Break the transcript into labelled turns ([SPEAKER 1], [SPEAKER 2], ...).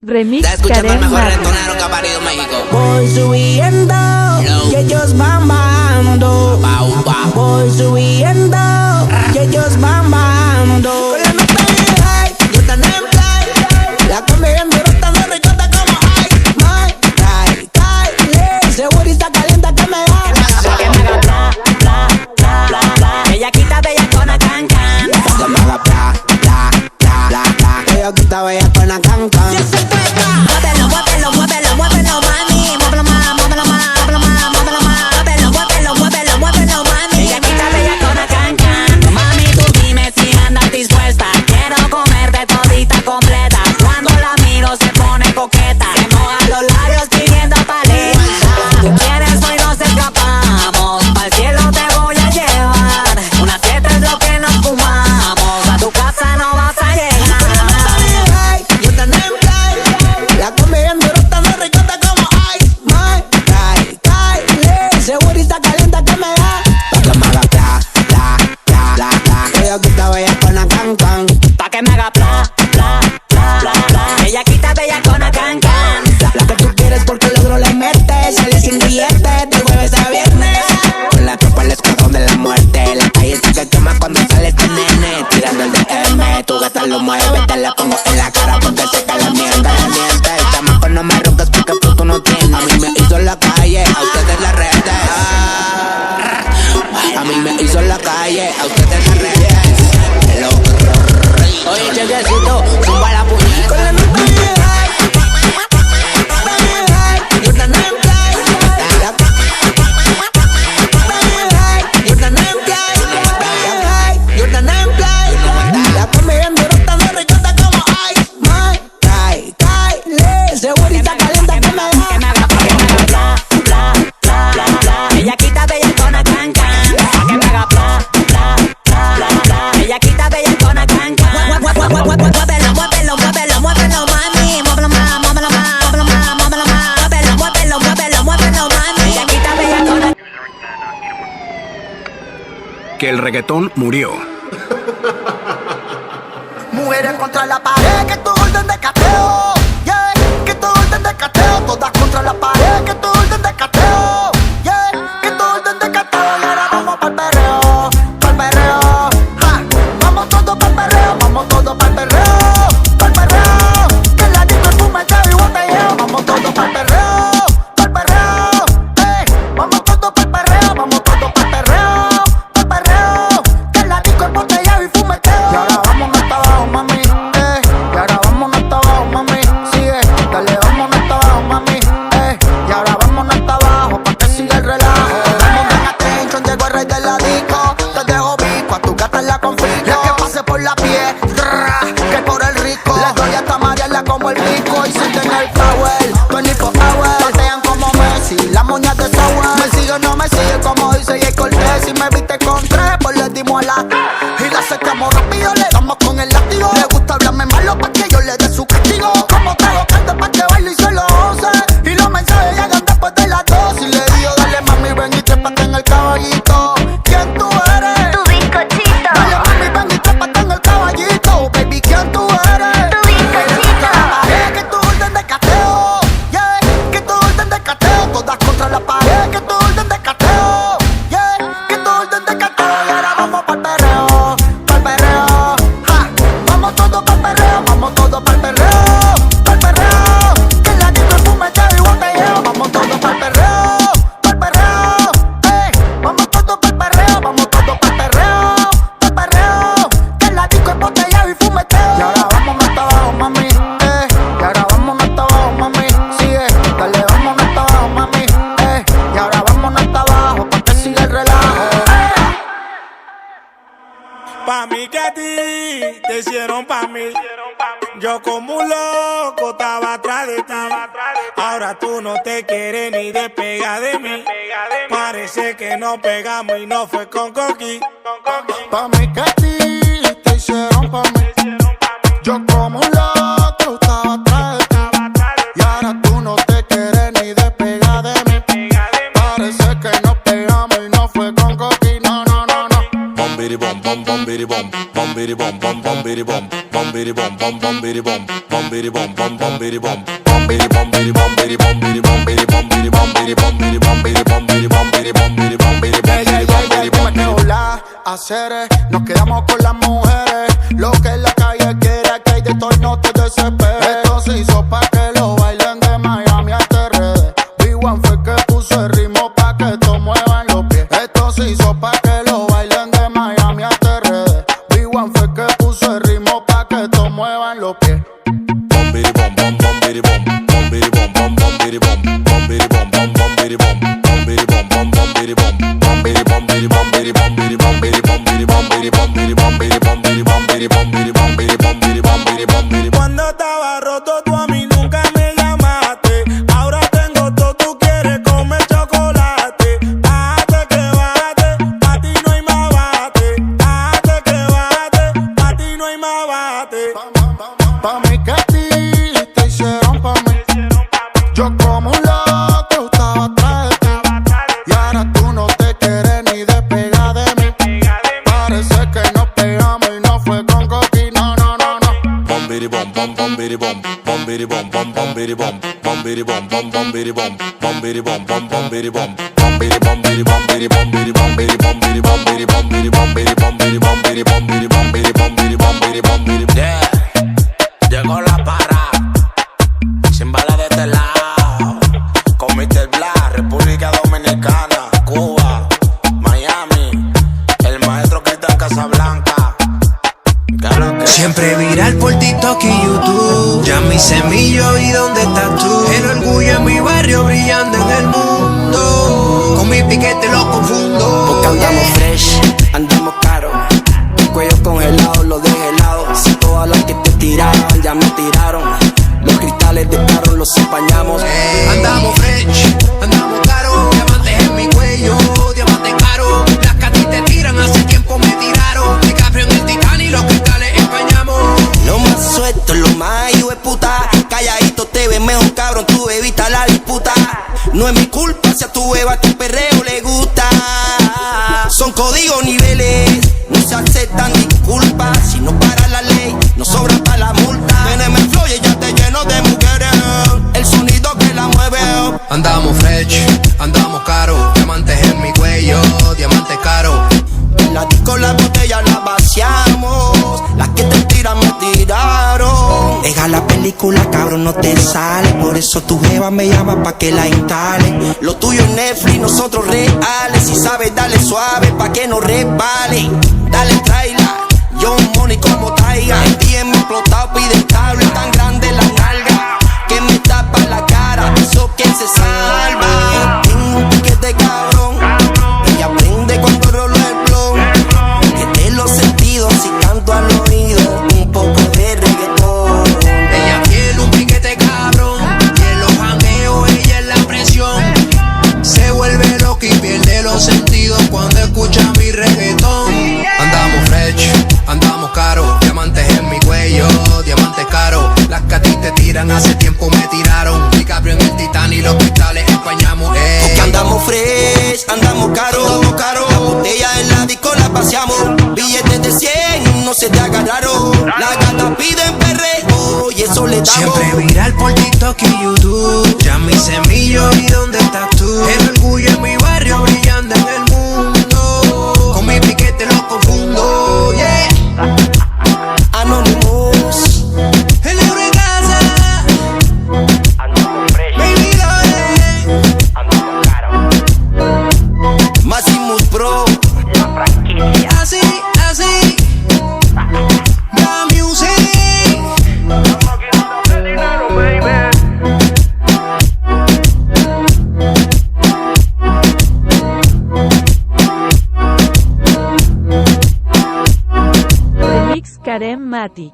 [SPEAKER 1] Remix
[SPEAKER 2] Escucha el
[SPEAKER 1] Karen
[SPEAKER 2] mejor
[SPEAKER 1] Martin.
[SPEAKER 2] reggaetonero que ha parido México.
[SPEAKER 3] Voy subiendo y ellos van bajando. Voy subiendo y ellos van bajando. Con la nota de high, yo tan en fly. La comida duro tan ricota como hay. My, cae, segurita caliente que me da.
[SPEAKER 4] Que me haga bla, bla, bla, bla, bla. Bellaquita, bellacona, can, can.
[SPEAKER 3] Que me haga bla, bla, bla, bla, bla. Ella quita bella con la can, can.
[SPEAKER 4] Muévelo, muévelo, muévelo, muévelo, mami. Muévelo más, muévelo más, muévelo más, muévelo más. Muévelo, muévelo, muévelo, muévelo, mami. Bellaquita, bellacona, can, can. Mami, tú dime si andas dispuesta. Quiero comerte todita completa. Cuando la miro se pone coqueta. Se moja los labios pidiendo paleta. Tú quieres, hoy nos escapamos. Pa'l cielo te voy a llevar. Una fiesta es lo que nos fumamos. A tu casa no vas a llegar.
[SPEAKER 3] Yo tan en fly. La comida duro tan ricota como hay. My, cae, segurita caliente que me da. Que me haga bla, bla, bla, bla, bla. Ella quita bella con la can, can.
[SPEAKER 4] Pa' que me haga bla, bla, bla, bla, bla. Ella quita bellacona, can, can.
[SPEAKER 3] Lo que tú quieres porque logro le metes. Sale sin billete de jueves a viernes. Con la tropa el escuadrón de la muerte. La calle sí que quema cuando sale este nene. Tirando el DM, tu gata lo mueve. Te la pongo en la cara porque sé que la miente. El chamaco no me roques porque tú no tienes. A mí me hizo en la calle, a ustedes las redes. A mí me hizo en la calle, a ustedes las redes.
[SPEAKER 2] Oye, chequecito, zumba la puñeta.
[SPEAKER 3] Con la nota de high. Yo tan en fly. Yo tan en fly. Yo tan en fly. La comida duro tan ricota como hay. My, cae, segurita caliente que me da.
[SPEAKER 4] Que me haga bla, bla, bla, bla, bla. Ella quita bellacona, can, can. Que me haga bla, bla, bla, bla, bla. Ella quita bellacona, can, can. Muévelo, muévelo, muévelo, muévelo, mami. Muévelo más, muévelo más, muévelo más, muévelo más. Muévelo, muévelo, muévelo, muévelo, mami. Ella quita bellacona.
[SPEAKER 5] Que el reggaetón murió.
[SPEAKER 3] Mujeres contra la pared, que tu orden de cateo. Yeah, que tu orden de cateo. Todas contra la pared, que tu orden de cateo. Yeah, que tu orden de cateo. Y ahora vamos pa'l perreo, pa'l perreo. Ja, vamos todos pa'l perreo, vamos todos pa'l perreo, pa'l perreo. Que la disco es fumeteo y botelleo. Vamos todos pa'l perreo, pa'l perreo. Vamos todos pa'l perreo, vamos todos pa'l perreo, pa'l perreo. Que la disco es botelleo y fumeteo. Y ahora vámonos hasta abajo, mami. Y ahora vámonos hasta abajo, mami. Sigue, dale, vámonos hasta abajo, mami. Y ahora vámonos hasta abajo, pa' que siga el relajo. Vamos en attention, llegó el rey de la disco. Te dejo bico, a tu gata la confisco. La que pase por la piedra, que por el rico. La doy hasta marearla como el pico. Y sienten el power, 24 hours. Patean como Messi, la moña de sour. Me sigue o no me sigue, como dice Jay Cortés. Si me viste con tres, pues le dimos a la. Y la secamos rápido, le damos con el látigo. Le gusta hablarme malo pa' que yo le dé su castigo. Como trago canto pa' que baile y se lo goce. Y los mensajes llegan después de las 2. Y le digo, dale mami, ven y trépate en el caballito. ¿Quién tú eres?
[SPEAKER 6] Tu bizcochito,
[SPEAKER 3] Dale mami, ven y trépate en el caballito. Baby, ¿quién tú eres?
[SPEAKER 6] tu bizcochito,
[SPEAKER 3] Que tu orden de cateo. Yeah, que tu orden de cateo. Todas contra la pared. Que tu orden de cateo. Yeah, que tu orden de cateo. Y ahora vamos pa'l perreo, pa'l perreo. Ja, vamos todos pa'l perreo, vamos todos pa'l perreo, pa'l perreo. Que la disco es fumeteo y botelleo. Vamos todos pa'l perreo, pa'l perreo. Vamos todos pa'l perreo, vamos todos pa'l perreo, pa'l perreo. Que la disco es botelleo y fumeteo. Y ahora vámonos hasta abajo, mami. Y ahora vámonos hasta abajo, mami. Sigue, dale, vámonos hasta abajo, mami. Y ahora vámonos hasta abajo, pa' que siga el relajo.
[SPEAKER 7] Pa' mí que a ti te hicieron pa' mí. Yo como un loco estaba atrás de ti. Ahora tú no te quieres ni despegar de mí. Parece que no pegamos y no fue con Coqui.
[SPEAKER 3] Pa' mí que a ti te hicieron pa' mí. Yo como un loco estaba atrás de ti. Y ahora tú no te quieres ni despegar de mí. Parece que nos pegamos y no fue con coquí. No, no, no, no.
[SPEAKER 8] Bom bidi bom bom bom bidi bom bom bidi bom bom bom bidi bom bom
[SPEAKER 7] bom biri bom bom bom biri bom bom biri bom bom bom biri bom bom biri bom biri bom biri bom biri bom biri bom biri bom biri bom biri bom biri bom biri bom biri bom biri bom biri
[SPEAKER 3] hacer, nos quedamos con las mujeres. Lo que la calle quiere, que hay de todo y no te desesperes. Esto se hizo pa' que lo bailen de Miami hasta redes. B1 fue que puso el ritmo pa' que todos muevan los pies. Esto se hizo pa' que lo bailen de Miami hasta redes. B1 fue que puso el ritmo pa' que todos muevan los pies.
[SPEAKER 7] Bom biri bom bom bom biri bom bom biri bom bom bom biri bom bom biri bom bom bom biri bom bom biri bom bom bom biri bom bom biri bom biri bom biri bom biri bom biri bom biri bom biri bom biri bom biri bom biri bom biri bom biri bom biri bom biri bom biri bom biri. Cuando estaba roto tú a mí nunca me llamaste. Ahora tengo todo, tú quieres comer chocolate. Bate que bate, pa' ti no hay más bate. Bate que bate, pa' ti no hay más bate.
[SPEAKER 3] Pa' mí que a ti te hicieron pa' mí. Yo como un loco estaba atrás de ti. Y ahora tú no te quieres ni despegar de mí. Parece que nos pegamos y no fue con coqui, no, no, no, no.
[SPEAKER 7] Bom biri bom bom bom biri bom bom biri bom bom bom biri bom bom biri bom bom bom biri bom bom biri bom bom bom biri bom bom biri bom biri bom biri bom biri bom biri bom biri bom biri bom biri bom biri bom biri bom biri bom biri bom biri bom biri bom biri bom biri.
[SPEAKER 2] Yeah, llegó la para, sin bala de este lado, con Mr. Black, República Dominicana, Cuba, Miami, el maestro que está en Casablanca. Claro que
[SPEAKER 1] Siempre viral por TikTok y YouTube. Ya mi semillo y dónde estás tú. El orgullo en mi barrio brillando en el mundo. Con mi piquete lo confundo.
[SPEAKER 8] Porque andamos fresh, andamos caro. Cuello congelado, lo dejé helado. Si todas las que te tiraban ya me tiraron. Los cristales de carro los empañamos.
[SPEAKER 1] Andamos fresh, andamos caro. Diamantes en mi cuello, diamantes caro. Las que a ti te tiran hace tiempo me tiraron. DiCaprio en el Titanic, los cristales empañamos.
[SPEAKER 8] Lo más suelto, lo más hijo de puta. Calladito te ves mejor, cabrón, tú evita la disputa. No es mi culpa si a tu beba tu perreo le gusta. Son códigos niveles, no se aceptan disculpas. Si no para la ley, no sobra para la multa. Teneme el flow y ya te lleno de mujeres. El sonido que la mueve.
[SPEAKER 1] Andamos fresh, andamos caro. Diamantes en mi cuello, diamantes caro.
[SPEAKER 8] En la disco la botella la vaciamos. Las que te tiran me tiraron. Deja la película, cabrón, no te sale. Por eso tu jeva me llama pa' que la instale. Lo tuyo es Netflix, nosotros reales. Si sabes, dale suave pa' que no resbale. Dale traila, yo money como Taiga. El DM explotado, pide el cable. Tan grande la nalga que me tapa la cara. Eso que se salva. Tengo un piquete cabrón. Ella aprende cuando rolo el blog. Que de los sentidos y canto al oído. Un poco de reggaetón.
[SPEAKER 1] Ella tiene un piquete cabrón. Y en los jangueos ella es la presión. Se vuelve loca y pierde los sentidos cuando escucha mi reggaetón. Andamos fresh, andamos caro. Diamantes en mi cuello, diamantes caro. Las que a ti te tiran hace tiempo me tiraron. DiCaprio en el Titanic, los cristales empañamos.
[SPEAKER 8] Porque andamos fresh, andamos caro, andamos caro. La botella en la disco la paseamos. Billetes de 100 no se te agarraron. Las gatas piden perreo y eso le damos.
[SPEAKER 1] Siempre viral por TikTok y YouTube. Ya mi semillo y dónde estás tú. El orgullo en mi barrio brillando en el mundo. Con mi piquete lo confundo, yeah.
[SPEAKER 8] Anonymous.
[SPEAKER 1] El euro en casa.
[SPEAKER 6] Andamos fresh,
[SPEAKER 1] Baby Dore.
[SPEAKER 6] andamos caro.
[SPEAKER 8] Maximus Pro.
[SPEAKER 6] La franquicia.
[SPEAKER 1] Así, así. La music.
[SPEAKER 6] Estamos aquí dándote dinero, baby.
[SPEAKER 9] Remix Karen Mati.